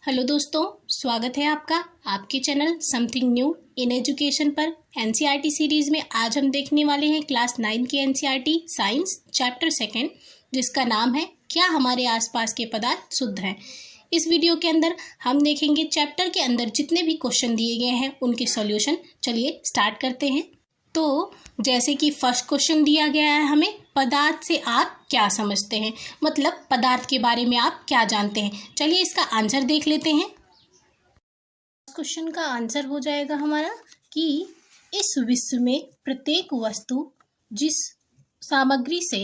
Hello दोस्तों, स्वागत है आपका आपके channel something new in education पर। एनसीईआरटी सीरीज़ में आज हम देखने वाले हैं क्लास 9 के एनसीईआरटी साइंस चैप्टर 2, जिसका नाम है क्या हमारे आसपास के पदार्थ शुद्ध हैं। इस वीडियो के अंदर हम देखेंगे चैप्टर के अंदर जितने भी क्वेश्चन दिए गए हैं उनके सॉल्यूशन। चलिए स्टार्ट करते हैं। तो जैसे कि फर्स्ट क्वेश्चन दिया गया है हमें, पदार्थ से आप क्या समझते हैं, मतलब पदार्थ के बारे में आप क्या जानते हैं। चलिए इसका आंसर देख लेते हैं। क्वेश्चन का आंसर हो जाएगा हमारा कि इस विश्व में प्रत्येक वस्तु जिस सामग्री से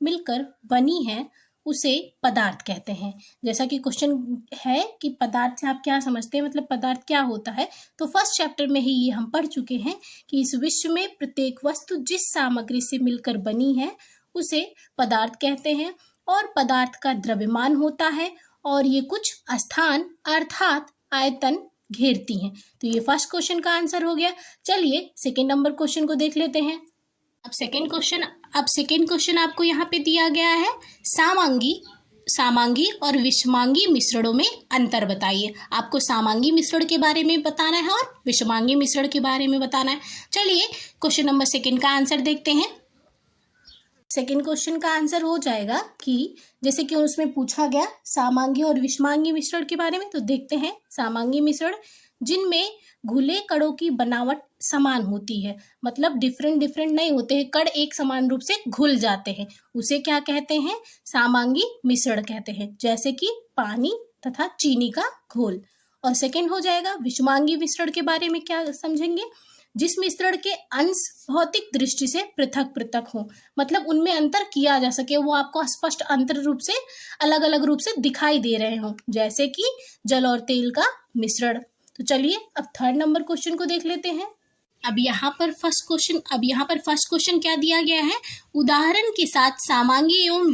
मिलकर बनी है उसे पदार्थ कहते हैं। जैसा कि क्वेश्चन है कि पदार्थ से आप क्या समझते हैं, मतलब पदार्थ क्या होता है। तो फर्स्ट चैप्टर में ही ये हम पढ़ चुके हैं कि इस विश्व में प्रत्येक वस्तु जिस सामग्री से मिलकर बनी है उसे पदार्थ कहते हैं। और पदार्थ का द्रव्यमान होता है और ये कुछ स्थान अर्थात आयतन घेरती हैं। तो ये फर्स्ट क्वेश्चन का आंसर हो गया। चलिए सेकेंड नंबर क्वेश्चन को देख लेते हैं। अब सेकेंड क्वेश्चन आपको यहाँ पे दिया गया है, सामांगी और विषमांगी मिश्रणों में अंतर बताइए। आपको सामांगी मिश्रण के बारे में बताना है और विषमांगी मिश्रण के बारे में बताना है। चलिए क्वेश्चन नंबर 2 का आंसर देखते हैं। सेकेंड क्वेश्चन का आंसर हो जाएगा कि जैसे कि उसमें पूछा गया सामांगी और विषमांगी मिश्रण के बारे में, तो देखते हैं। सामांगी मिश्रण जिनमें घुले कणों की बनावट समान होती है, मतलब डिफरेंट नहीं होते हैं, कण एक समान रूप से घुल जाते हैं, उसे क्या कहते हैं, सामांगी मिश्रण कहते हैं। जैसे कि पानी तथा चीनी का घोल। और सेकेंड हो जाएगा विषमांगी मिश्रण के बारे में क्या समझेंगे, जिस मिश्रण के अंश भौतिक दृष्टि से पृथक हो, मतलब उनमें अंतर किया जा सके, वो आपको स्पष्ट अंतर रूप से अलग अलग रूप से दिखाई दे रहे हो, जैसे कि जल और तेल का मिश्रण। तो चलिए अब थर्ड नंबर क्वेश्चन को देख लेते हैं। अब यहाँ पर फर्स्ट क्वेश्चन क्या दिया गया है, उदाहरण के साथ सामांगी एवं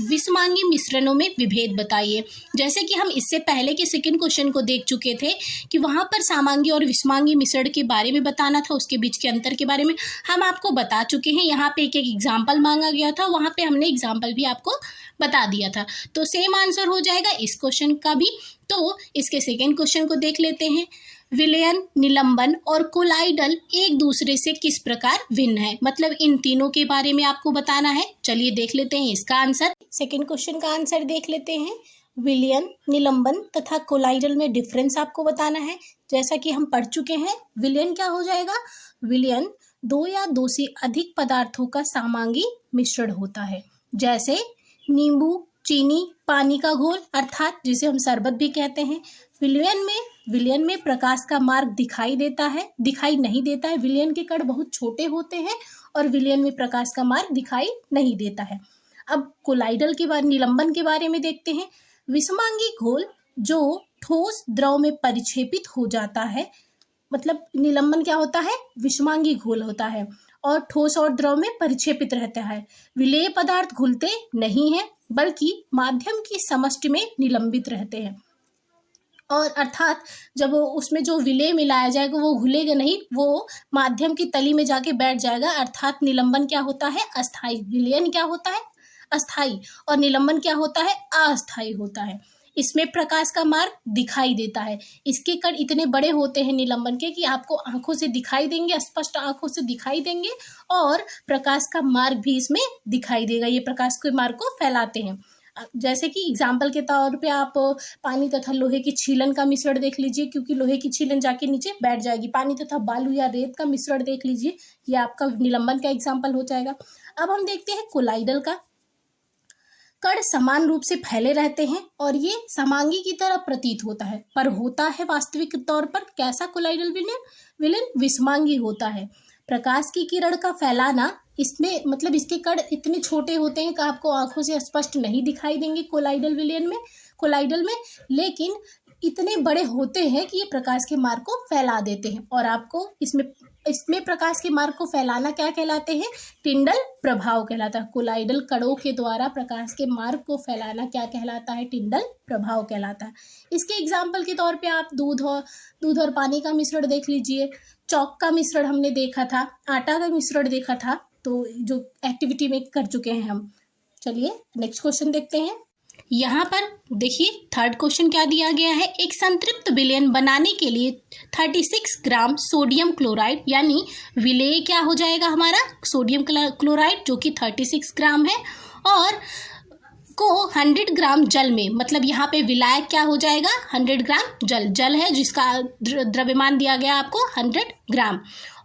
विषमांगी मिश्रणों में विभेद बताइए। जैसे कि हम इससे पहले के सेकंड क्वेश्चन को देख चुके थे कि वहाँ पर सामांगी और विषमांगी मिश्रण के बारे में बताना था, उसके बीच के अंतर के बारे में हम आपको बता चुके हैं। यहाँ पे एक एग्जाम्पल मांगा गया था, वहाँ पे हमने एग्जाम्पल भी आपको बता दिया था। तो सेम आंसर हो जाएगा इस क्वेश्चन का भी। तो इसके सेकेंड क्वेश्चन को देख लेते हैं। विलयन, निलंबन और कोलाइडल एक दूसरे से किस प्रकार भिन्न है, मतलब इन तीनों के बारे में आपको बताना है। चलिए देख लेते हैं इसका आंसर। सेकेंड क्वेश्चन का आंसर देख लेते हैं। विलयन, निलंबन तथा कोलाइडल में डिफरेंस आपको बताना है। जैसा कि हम पढ़ चुके हैं, विलयन क्या हो जाएगा, विलयन दो या दो से अधिक पदार्थों का सामांगी मिश्रण होता है, जैसे नींबू, चीनी, पानी का घोल, अर्थात जिसे हम शरबत भी कहते हैं। विलयन में प्रकाश का मार्ग दिखाई नहीं देता है। विलयन के कण बहुत छोटे होते हैं और विलयन में प्रकाश का मार्ग दिखाई नहीं देता है। अब कोलाइडल के बारे, निलंबन के बारे में देखते हैं। विषमांगी घोल जो ठोस द्रव में परिक्षेपित हो जाता है, मतलब निलंबन क्या होता है, विषमांगी घोल होता है और ठोस और द्रव में परिक्षेपित रहता है। विलेय पदार्थ घुलते नहीं हैं बल्कि माध्यम की समष्टि में निलंबित रहते हैं। और अर्थात जब उसमें जो विलेय मिलाया जाएगा वो घुलेगा नहीं, वो माध्यम की तली में जाके बैठ जाएगा। अर्थात निलंबन क्या होता है, अस्थाई। विलयन क्या होता है, अस्थाई, और निलंबन क्या होता है, अस्थाई होता है। इसमें प्रकाश का मार्ग दिखाई देता है। इसके कण इतने बड़े होते हैं निलंबन के कि आपको आंखों से दिखाई देंगे, स्पष्ट आंखों से दिखाई देंगे, और प्रकाश का मार्ग भी इसमें दिखाई देगा। ये प्रकाश के मार्ग को फैलाते हैं। जैसे कि एग्जाम्पल के तौर पे आप पानी तथा लोहे की छीलन का मिश्रण देख लीजिए, क्योंकि लोहे की छीलन जाके नीचे बैठ जाएगी। पानी तथा बालू या रेत का मिश्रण देख लीजिए, ये आपका निलंबन का एग्जाम्पल हो जाएगा। अब हम देखते हैं कोलाइडल का। कण समान रूप से फैले रहते हैं और ये समांगी की तरह प्रतीत होता है, पर होता है वास्तविक तौर पर कैसा कोलाइडल विलयन विषमांगी होता है। प्रकाश की किरण का फैलाना, इसमें मतलब इसके कण इतने छोटे होते हैं कि आपको आंखों से स्पष्ट नहीं दिखाई देंगे कोलाइडल में, लेकिन इतने बड़े होते हैं कि ये प्रकाश के मार्ग को फैला देते हैं। और आपको इसमें प्रकाश के मार्ग को फैलाना क्या कहलाते हैं, टिंडल प्रभाव कहलाता है। कोलाइडल कणों के द्वारा प्रकाश के मार्ग को फैलाना क्या कहलाता है, टिंडल प्रभाव कहलाता है। इसके एग्जाम्पल के तौर पे आप दूध और पानी का मिश्रण देख लीजिए, चौक का मिश्रण हमने देखा था, आटा का मिश्रण देखा था, तो जो एक्टिविटी में कर चुके हैं हम। चलिए नेक्स्ट क्वेश्चन देखते हैं। यहाँ पर देखिए थर्ड क्वेश्चन क्या दिया गया है, एक संतृप्त विलयन बनाने के लिए 36 ग्राम सोडियम क्लोराइड यानी विलेय क्या हो जाएगा हमारा सोडियम क्लोराइड जो कि 36 ग्राम है और को 100 ग्राम जल में, मतलब यहाँ पे विलायक क्या हो जाएगा 100 ग्राम जल है जिसका द्रव्यमान दिया गया आपको 100 ग्राम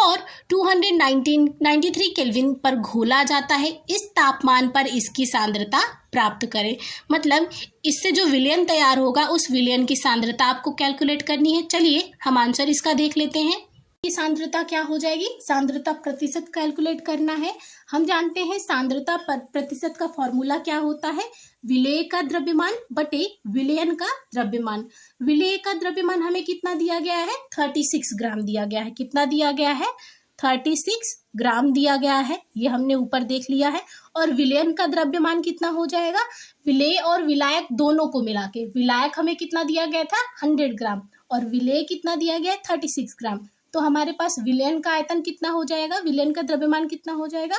और 293 केल्विन पर घोला जाता है। इस तापमान पर इसकी सांद्रता प्राप्त करें, मतलब इससे जो विलयन तैयार होगा उस विलयन की सांद्रता आपको कैलकुलेट करनी है। चलिए हम आंसर इसका देख लेते हैं कि सांद्रता क्या हो जाएगी, सांद्रता प्रतिशत कैलकुलेट करना है। हम जानते हैं सांद्रता प्रतिशत का फॉर्मूला क्या होता है, विलेय का द्रव्यमान बटे विलयन का द्रव्यमान। विलेय का द्रव्यमान हमें कितना दिया गया है 36 ग्राम दिया गया है, कितना दिया गया है 36 ग्राम दिया गया है, ये हमने ऊपर देख लिया है। और विलयन का द्रव्यमान कितना हो जाएगा, विलेय और विलायक दोनों को मिला के, विलायक हमें कितना दिया गया था 100 ग्राम और विलेय कितना दिया गया है 36 ग्राम। तो हमारे पास विलयन का आयतन कितना हो जाएगा, विलयन का द्रव्यमान कितना हो जाएगा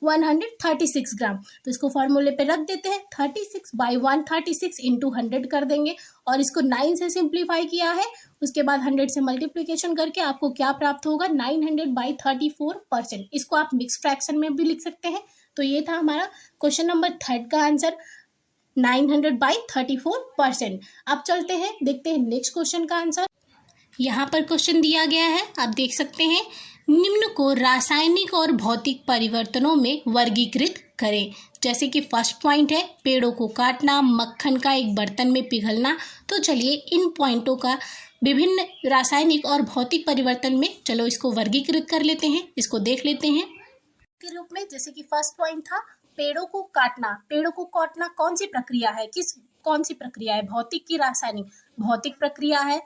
136 ग्राम। तो इसको फॉर्मूले पे रख देते हैं, 36/136 इंटू 100 कर देंगे और इसको 9 से सिंप्लीफाई किया है, उसके बाद 100 से मल्टीप्लीकेशन करके आपको क्या प्राप्त होगा 900/34%। इसको आप मिक्स फ्रैक्शन में भी लिख सकते हैं। तो ये था हमारा क्वेश्चन नंबर 3 का आंसर 900/34%। अब चलते हैं देखते हैं नेक्स्ट क्वेश्चन का आंसर। यहाँ पर क्वेश्चन दिया गया है, आप देख सकते हैं, निम्न को रासायनिक और भौतिक परिवर्तनों में वर्गीकृत करें। जैसे कि फर्स्ट पॉइंट है पेड़ों को काटना, मक्खन का एक बर्तन में पिघलना। तो चलिए इन पॉइंटों का विभिन्न रासायनिक और भौतिक परिवर्तन में चलो इसको वर्गीकृत कर लेते हैं, इसको देख लेते हैं के रूप में। जैसे कि फर्स्ट पॉइंट था पेड़ों को काटना, पेड़ों को काटना कौन सी प्रक्रिया है, कौन सी प्रक्रिया है, भौतिक की रासायनिक, भौतिक प्रक्रिया है।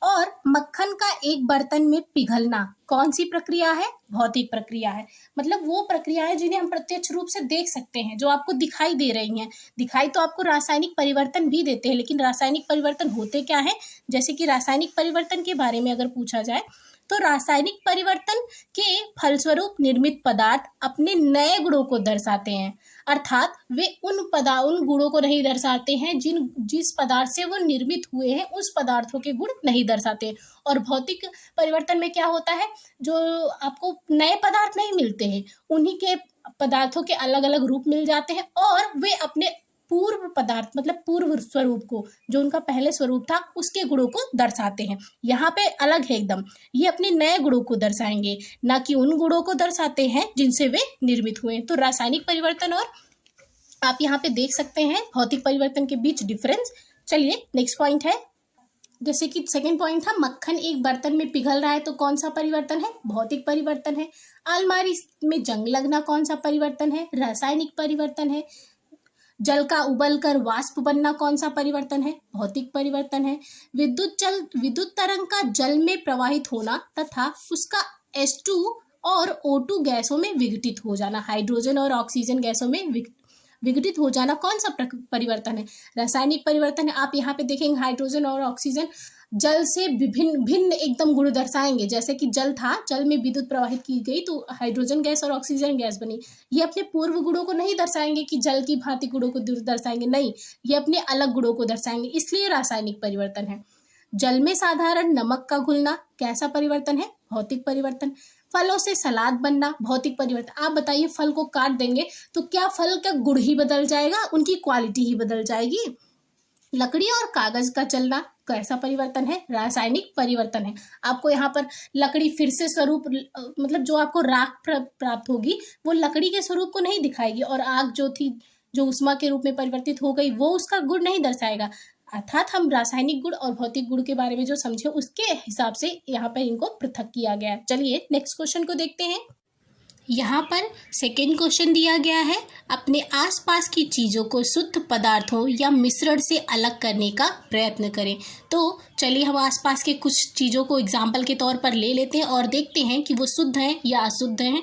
और मक्खन का एक बर्तन में पिघलना कौन सी प्रक्रिया है, भौतिक प्रक्रिया है। मतलब वो प्रक्रिया है जिन्हें हम प्रत्यक्ष रूप से देख सकते हैं, जो आपको दिखाई दे रही हैं। दिखाई तो आपको रासायनिक परिवर्तन भी देते हैं, लेकिन रासायनिक परिवर्तन होते क्या है। जैसे कि रासायनिक परिवर्तन के बारे में अगर पूछा जाए तो रासायनिक परिवर्तन के फलस्वरूप निर्मित पदार्थ अपने नए गुणों को दर्शाते हैं, अर्थात वे उन गुणों को नहीं दर्शाते हैं जिस पदार्थ से वो निर्मित हुए हैं, उस पदार्थों के गुण नहीं दर्शाते। और भौतिक परिवर्तन में क्या होता है, जो आपको नए पदार्थ नहीं मिलते हैं, उन्हीं के पदार्थों के अलग अलग रूप मिल जाते हैं और वे अपने पूर्व पदार्थ मतलब पूर्व स्वरूप को, जो उनका पहले स्वरूप था, उसके गुणों को दर्शाते हैं। यहाँ पे अलग है एकदम, ये अपने नए गुणों को दर्शाएंगे, ना कि उन गुणों को दर्शाते हैं जिनसे वे निर्मित हुए। तो रासायनिक परिवर्तन और आप यहाँ पे देख सकते हैं भौतिक परिवर्तन के बीच डिफरेंस। चलिए नेक्स्ट पॉइंट है, जैसे कि सेकेंड पॉइंट था मक्खन एक बर्तन में पिघल रहा है, तो कौन सा परिवर्तन है, भौतिक परिवर्तन है। अलमारी में जंग लगना कौन सा परिवर्तन है, रासायनिक परिवर्तन है। जल का उबलकर वाष्प बनना कौन सा परिवर्तन है, भौतिक परिवर्तन है। विद्युत तरंग का जल में प्रवाहित होना तथा उसका H2 और O2 गैसों में विघटित हो जाना, हाइड्रोजन और ऑक्सीजन गैसों में विघटित हो जाना कौन सा परिवर्तन है, रासायनिक परिवर्तन है। आप यहाँ पे देखेंगे हाइड्रोजन और ऑक्सीजन जल से भिन्न एकदम गुण दर्शाएंगे। जैसे कि जल था, जल में विद्युत प्रवाहित की गई तो हाइड्रोजन गैस और ऑक्सीजन गैस बनी। ये अपने पूर्व गुणों को नहीं दर्शाएंगे कि जल की भांति गुणों को दर्शाएंगे, नहीं, ये अपने अलग गुणों को दर्शाएंगे, इसलिए रासायनिक परिवर्तन है। जल में साधारण नमक का घुलना कैसा परिवर्तन है, भौतिक परिवर्तन। फलों से सलाद बनना, भौतिक परिवर्तन। आप बताइए फल को काट देंगे तो क्या फल का गुण ही बदल जाएगा, उनकी क्वालिटी ही बदल जाएगी। लकड़ी और कागज का चलना कैसा परिवर्तन है, रासायनिक परिवर्तन है। आपको यहाँ पर लकड़ी फिर से स्वरूप मतलब जो आपको राख प्राप्त होगी वो लकड़ी के स्वरूप को नहीं दिखाएगी, और आग जो थी जो उष्मा के रूप में परिवर्तित हो गई वो उसका गुण नहीं दर्शाएगा। अर्थात हम रासायनिक गुण और भौतिक गुण के बारे में जो समझे उसके हिसाब से यहाँ पर इनको पृथक किया गया है। चलिए नेक्स्ट क्वेश्चन को देखते हैं। यहाँ पर सेकेंड क्वेश्चन दिया गया है, अपने आसपास की चीज़ों को शुद्ध पदार्थों या मिश्रण से अलग करने का प्रयत्न करें। तो चलिए हम आसपास के कुछ चीज़ों को एग्जाम्पल के तौर पर ले लेते हैं और देखते हैं कि वो शुद्ध हैं या अशुद्ध हैं।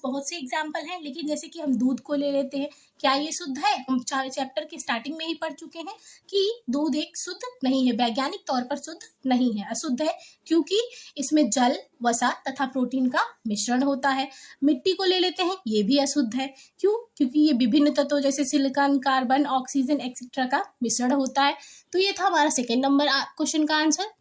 बहुत से एग्जाम्पल हैं, लेकिन जैसे कि हम दूध को ले लेते हैं, क्या ये शुद्ध है? हम चैप्टर के स्टार्टिंग में ही पढ़ चुके हैं कि दूध एक शुद्ध नहीं है, वैज्ञानिक तौर पर शुद्ध नहीं है, अशुद्ध है, क्योंकि इसमें जल, वसा तथा प्रोटीन का मिश्रण होता है। मिट्टी को ले लेते हैं, ये भी अशुद्ध है, क्यों? क्योंकि ये विभिन्न तत्वों जैसे सिलिकॉन, कार्बन, ऑक्सीजन एक्सेट्रा का मिश्रण होता है। तो ये था हमारा सेकेंड नंबर क्वेश्चन का आंसर।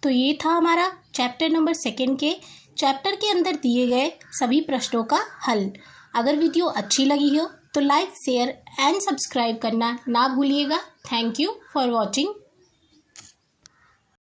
तो ये था हमारा चैप्टर नंबर 2 के चैप्टर के अंदर दिए गए सभी प्रश्नों का हल। अगर वीडियो अच्छी लगी हो तो लाइक, शेयर एंड सब्सक्राइब करना ना भूलिएगा। Thank you for watching.